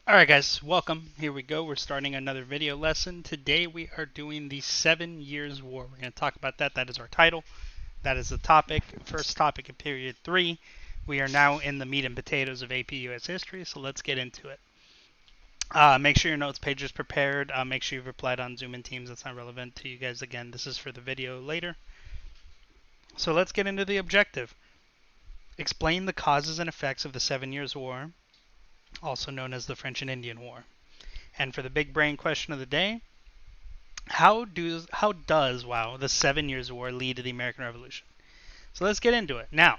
Alright guys, welcome. Here we go. We're starting another video lesson. Today we are doing the 7 Years' War. We're going to talk about that. That is our title. That is the topic. First topic in period 3. We are now in the meat and potatoes of AP US history, so let's get into it. Make sure your notes page is prepared. Make sure you've replied on Zoom and Teams. That's not relevant to you guys. Again, this is for the video later. So let's get into the objective. Explain the causes and effects of the 7 Years' War, also known as the French and Indian War. And for the big brain question of the day, how does the 7 Years' War lead to the American Revolution? So let's get into it. Now,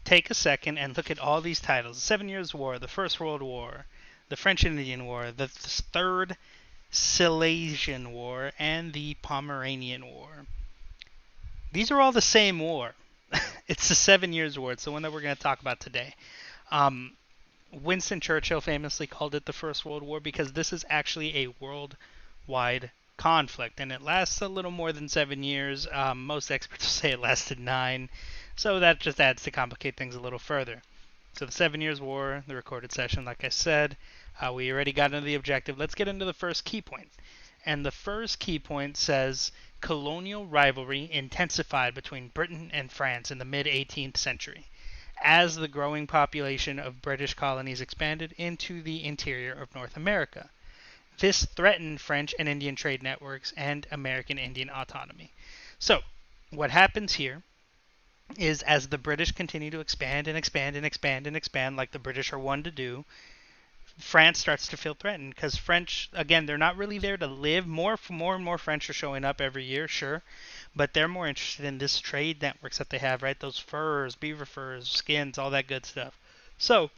take a second and look at all these titles. The 7 Years' War, the First World War, the French and Indian War, the Third Silesian War, and the Pomeranian War. These are all the same war. It's the 7 Years' War. It's the one that we're going to talk about today. Winston Churchill famously called it the First World War because this is actually a worldwide conflict, and it lasts a little more than 7 years. Most experts say it lasted 9, so that just adds to complicate things a little further. So the 7 Years' War, the recorded session, like I said, we already got into the objective. Let's get into the first key point. And the first key point says colonial rivalry intensified between Britain and France in the mid-18th century, as the growing population of British colonies expanded into the interior of North America. This threatened French and Indian trade networks and American Indian autonomy. So, what happens here is as the British continue to expand and expand and expand and expand, like the British are one to do, France starts to feel threatened because French, again, they're not really there to live. More and more French are showing up every year, sure, but they're more interested in this trade networks that they have, right? Those furs, beaver furs, skins, all that good stuff. So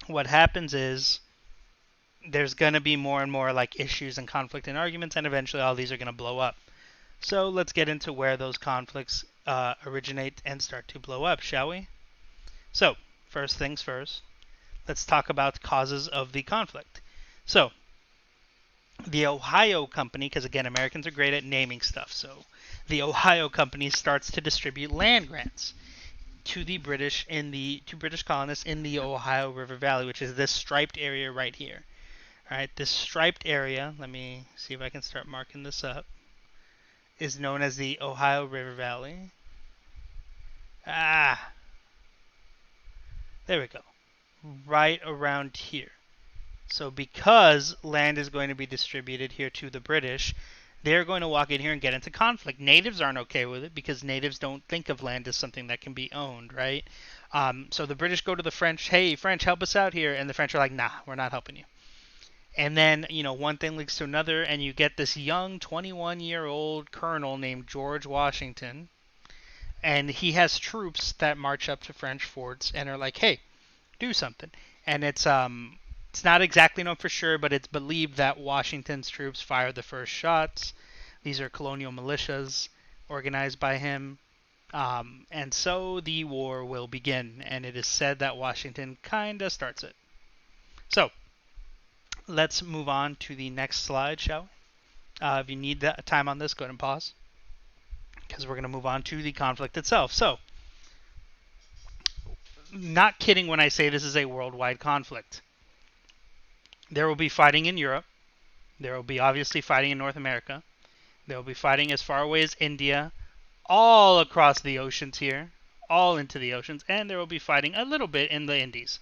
what happens is there's going to be more and more like issues and conflict and arguments, and eventually all these are going to blow up. So let's get into where those conflicts originate and start to blow up, shall we? So first things first, let's talk about causes of the conflict. So the Ohio Company, because again, Americans are great at naming stuff, so the Ohio Company starts to distribute land grants to the British to British colonists in the Ohio River Valley, which is this striped area right here. All right, this striped area, let me see if I can start marking this up, is known as the Ohio River Valley. There we go. Right around here. So because land is going to be distributed here to the British, they're going to walk in here and get into conflict. Natives aren't okay with it because natives don't think of land as something that can be owned, right? So the British go to the French, hey, French, help us out here. And the French are like, nah, we're not helping you. And then, one thing leads to another, and you get this young 21-year-old colonel named George Washington. And he has troops that march up to French forts and are like, hey, do something. And it's not exactly known for sure, but it's believed that Washington's troops fired the first shots. These are colonial militias organized by him. And so the war will begin, and it is said that Washington kind of starts it. So let's move on to the next slide, shall we? If you need that time on this, go ahead and pause, because we're going to move on to the conflict itself. So, not kidding when I say this is a worldwide conflict. There will be fighting in Europe. There will be obviously fighting in North America. There will be fighting as far away as India, all across the oceans here, all into the oceans, and there will be fighting a little bit in the Indies.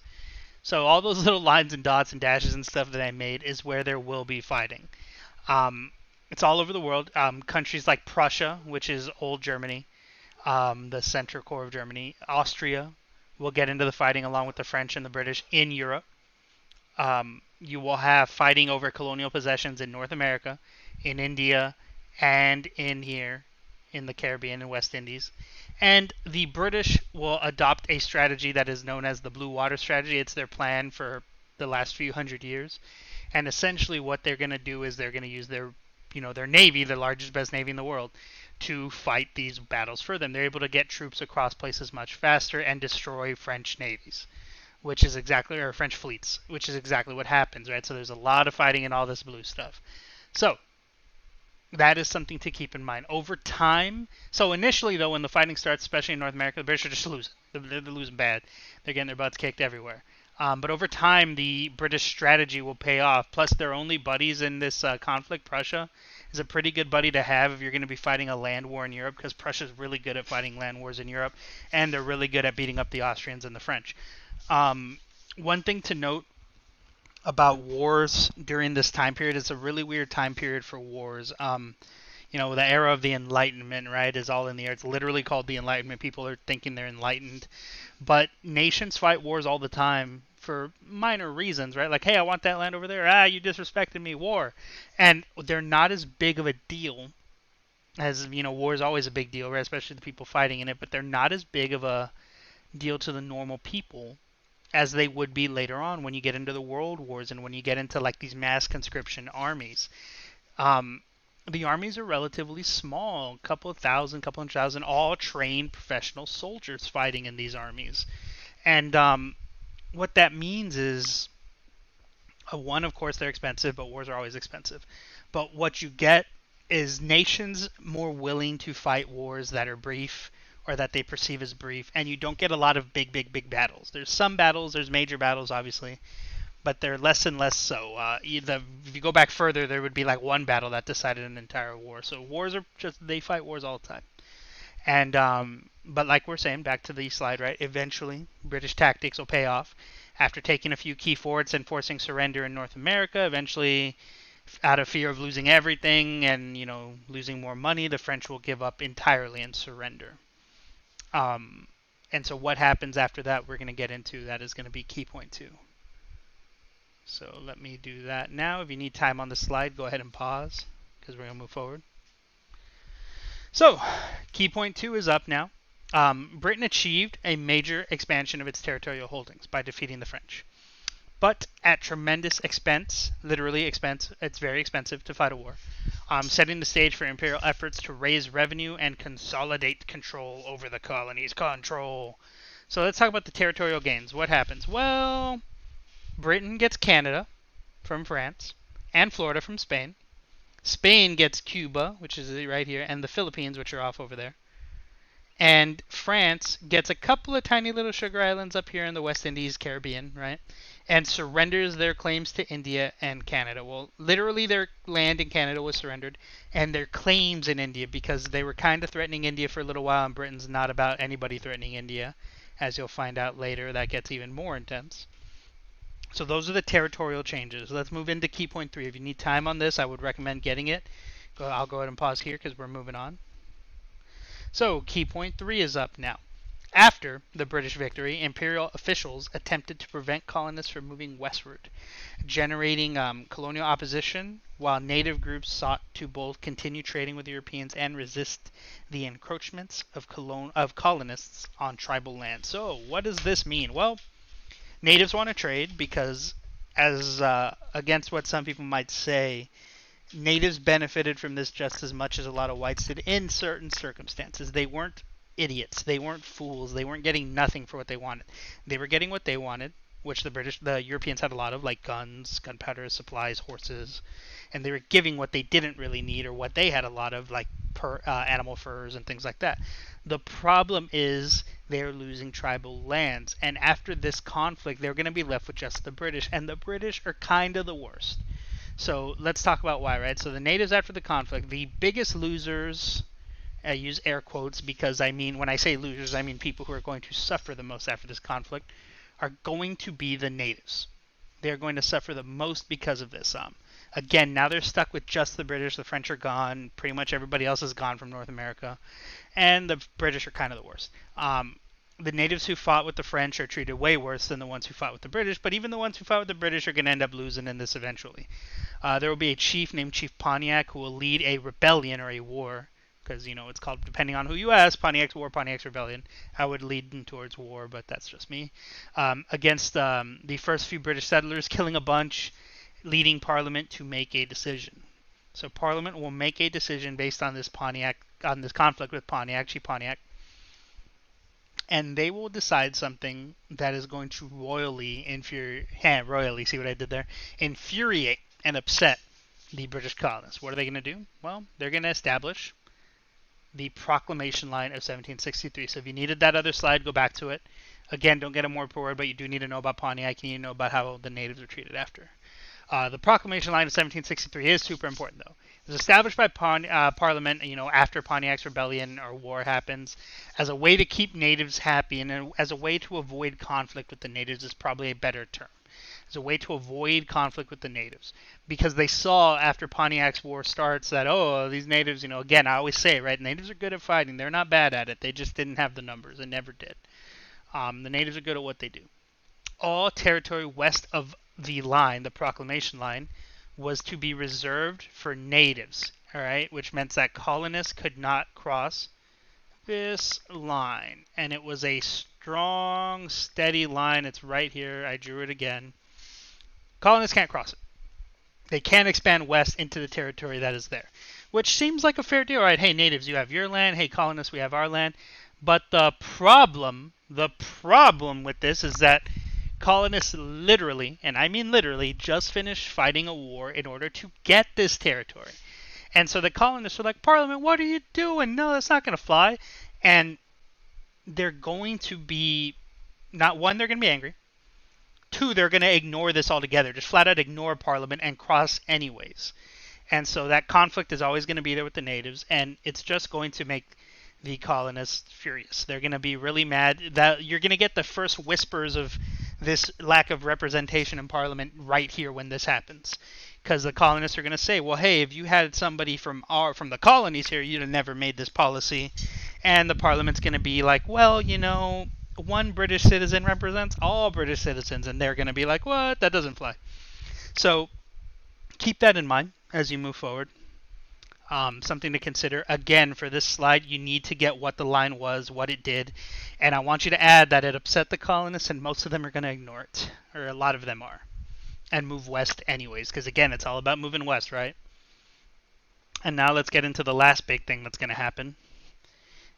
So all those little lines and dots and dashes and stuff that I made is where there will be fighting. It's all over the world. Countries like Prussia, which is old Germany, the center core of Germany, Austria will get into the fighting along with the French and the British in Europe. You will have fighting over colonial possessions in North America, in India, and in here, in the Caribbean and West Indies. And the British will adopt a strategy that is known as the Blue Water Strategy. It's their plan for the last few hundred years. And essentially what they're going to do is they're going to use their navy, the largest, best navy in the world, to fight these battles for them. They're able to get troops across places much faster and destroy French navies, or French fleets, which is exactly what happens, right? So there's a lot of fighting and all this blue stuff. So that is something to keep in mind. Over time, so initially, though, when the fighting starts, especially in North America, the British are just losing. They're losing bad. They're getting their butts kicked everywhere. But over time, the British strategy will pay off. Plus, their only buddies in this conflict, Prussia, is a pretty good buddy to have if you're going to be fighting a land war in Europe, because Prussia's really good at fighting land wars in Europe, and they're really good at beating up the Austrians and the French. Um, One thing to note about wars during this time period, it's a really weird time period for wars. The era of the Enlightenment, right, is all in the air. It's literally called the Enlightenment. People are thinking they're enlightened. But nations fight wars all the time for minor reasons, right? Like, hey, I want that land over there. Ah, you disrespected me. War. And they're not as big of a deal as, war is always a big deal, right? Especially the people fighting in it. But they're not as big of a deal to the normal people as they would be later on when you get into the world wars and when you get into like these mass conscription armies. Um, the armies are relatively small, a couple of thousand, couple hundred thousand, all trained professional soldiers fighting in these armies. And what that means is, one, of course, they're expensive, but wars are always expensive. But what you get is nations more willing to fight wars that are brief or that they perceive as brief, and you don't get a lot of big, big, big battles. There's some battles, there's major battles, obviously, but they're less and less so. If you go back further, there would be like one battle that decided an entire war. So wars are just, they fight wars all the time. And but like we're saying, back to the slide, right? Eventually, British tactics will pay off. After taking a few key forts and forcing surrender in North America, eventually, out of fear of losing everything and losing more money, the French will give up entirely and surrender. And so what happens after that, we're going to get into. That is going to be key point 2. So let me do that now. If you need time on the slide, go ahead and pause because we're going to move forward. So key point 2 is up now. Britain achieved a major expansion of its territorial holdings by defeating the French, but at tremendous expense, literally expense. It's very expensive to fight a war, setting the stage for imperial efforts to raise revenue and consolidate control over the colonies. Control. So let's talk about the territorial gains. What happens? Well, Britain gets Canada from France and Florida from Spain. Spain gets Cuba, which is right here, and the Philippines, which are off over there. And France gets a couple of tiny little sugar islands up here in the West Indies, Caribbean, right? And surrenders their claims to India and Canada. Well, literally their land in Canada was surrendered, and their claims in India, because they were kind of threatening India for a little while, and Britain's not about anybody threatening India. As you'll find out later, that gets even more intense. So those are the territorial changes. Let's move into key point 3. If you need time on this, I would recommend getting it. I'll go ahead and pause here because we're moving on. So key point 3 is up now. After the British victory, imperial officials attempted to prevent colonists from moving westward, generating colonial opposition, while native groups sought to both continue trading with Europeans and resist the encroachments of colonists on tribal land. So what does this mean? Well, natives want to trade because, as against what some people might say, natives benefited from this just as much as a lot of whites did in certain circumstances. They weren't idiots. They weren't fools. They weren't getting nothing for what they wanted. They were getting what they wanted, which the Europeans had a lot of, like guns, gunpowder, supplies, horses, and they were giving what they didn't really need or what they had a lot of, like animal furs and things like that. The problem is they're losing tribal lands, and after this conflict, they're going to be left with just the British, and the British are kind of the worst. So let's talk about why, right? So the natives after the conflict, the biggest losers, I use air quotes because when I say losers, I mean people who are going to suffer the most after this conflict, are going to be the natives. They're going to suffer the most because of this. Again, now they're stuck with just the British. The French are gone. Pretty much everybody else is gone from North America. And the British are kind of the worst. The natives who fought with the French are treated way worse than the ones who fought with the British, but even the ones who fought with the British are going to end up losing in this eventually. There will be a chief named Chief Pontiac who will lead a rebellion or a war, because, it's called, depending on who you ask, Pontiac's War, Pontiac's Rebellion. I would lead them towards war, but that's just me. Against the first few British settlers, killing a bunch, leading Parliament to make a decision. So Parliament will make a decision based on this conflict with Pontiac, Chief Pontiac, and they will decide something that is going to see what I did there? Infuriate and upset the British colonists. What are they going to do? Well, they're going to establish the Proclamation Line of 1763. So if you needed that other slide, go back to it. Again, don't get a more word, but you do need to know about Pontiac. You need to know about how the natives were treated after. The proclamation line of 1763 is super important, though. It was established by Parliament, after Pontiac's rebellion or war happens, as a way to keep natives happy and as a way to avoid conflict with the natives is probably a better term. As a way to avoid conflict with the natives, because they saw after Pontiac's war starts that these natives, again, I always say it, right? Natives are good at fighting. They're not bad at it. They just didn't have the numbers. They never did. The natives are good at what they do. All territory west of the line, the proclamation line, was to be reserved for natives, all right, which meant that colonists could not cross this line. And it was a strong, steady line. It's right here. I drew it again. Colonists can't cross it. They can't expand west into the territory that is there, which seems like a fair deal, right? Hey, natives, you have your land. Hey, colonists, we have our land. But the problem with this is that colonists literally, and I mean literally, just finished fighting a war in order to get this territory. And so the colonists are like, Parliament, what are you doing? No, that's not going to fly. And they're going to be, not one, they're going to be angry. Two, they're going to ignore this altogether, just flat out ignore Parliament and cross anyways. And so that conflict is always going to be there with the natives, and it's just going to make the colonists furious. They're going to be really mad. That you're going to get the first whispers of this lack of representation in Parliament right here when this happens, because the colonists are going to say, well, hey, if you had somebody from the colonies here, you'd have never made this policy. And the Parliament's going to be like, well, one British citizen represents all British citizens, and they're going to be like, what? That doesn't fly. So keep that in mind as you move forward. Something to consider. Again, for this slide, you need to get what the line was, what it did, and I want you to add that it upset the colonists, and most of them are going to ignore it, or a lot of them are, and move west anyways, because again, it's all about moving west, right? And now let's get into the last big thing that's going to happen,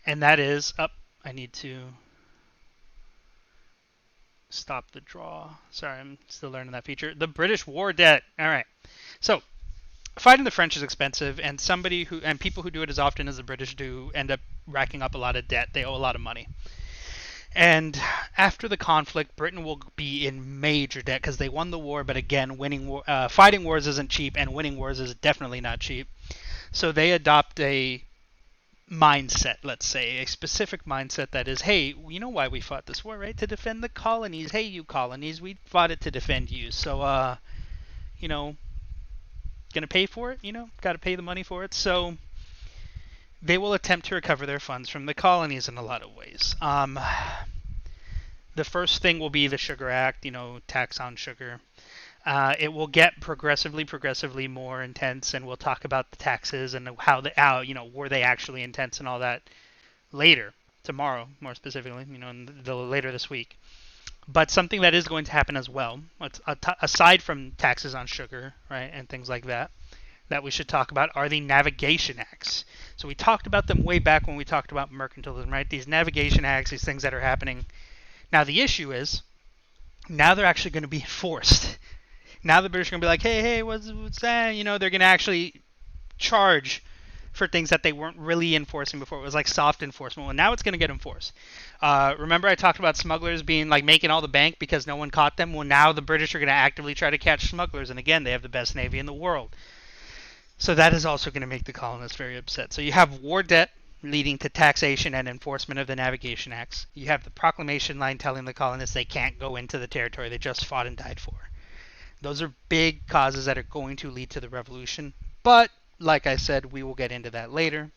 and that is, I need to stop the draw. Sorry, I'm still learning that feature. The British war debt. All right. So, fighting the French is expensive, and people who do it as often as the British do end up racking up a lot of debt. They owe a lot of money. And after the conflict, Britain will be in major debt because they won the war, but again, fighting wars isn't cheap, and winning wars is definitely not cheap. So they adopt a mindset, let's say, a specific mindset that is, hey, you know why we fought this war, right? To defend the colonies. Hey, you colonies, we fought it to defend you. So, gonna pay for it, got to pay the money for it. So they will attempt to recover their funds from the colonies in a lot of ways. The first thing will be the Sugar Act, tax on sugar. It will get progressively more intense, and we'll talk about the taxes and how were they actually intense and all that later, tomorrow, more specifically, later this week. But something that is going to happen as well, aside from taxes on sugar, right, and things like that we should talk about are the Navigation Acts. So we talked about them way back when we talked about mercantilism, right? These Navigation Acts, these things that are happening. Now the issue is, now they're actually going to be enforced. Now the British are going to be like, hey, what's that? They're going to actually charge for things that they weren't really enforcing before. It was like soft enforcement. Well, now it's going to get enforced. Remember I talked about smugglers being like making all the bank because no one caught them? Well, now the British are going to actively try to catch smugglers. And again, they have the best navy in the world. So that is also going to make the colonists very upset. So you have war debt leading to taxation and enforcement of the Navigation Acts. You have the proclamation line telling the colonists they can't go into the territory they just fought and died for. Those are big causes that are going to lead to the revolution. But, like I said, we will get into that later.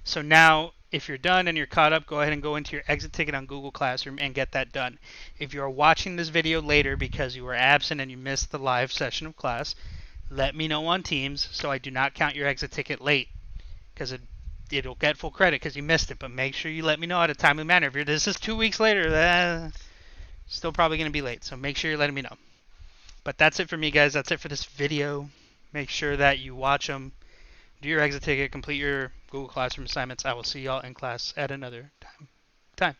So now, if you're done and you're caught up, go ahead and go into your exit ticket on Google Classroom and get that done. If you're watching this video later because you were absent and you missed the live session of class, let me know on Teams so I do not count your exit ticket late, because it'll get full credit because you missed it. But make sure you let me know at a timely manner. If this is 2 weeks later, still probably going to be late. So make sure you're letting me know. But that's it for me, guys. That's it for this video. Make sure that you watch them, do your exit ticket, complete your Google Classroom assignments. I will see y'all in class at another time.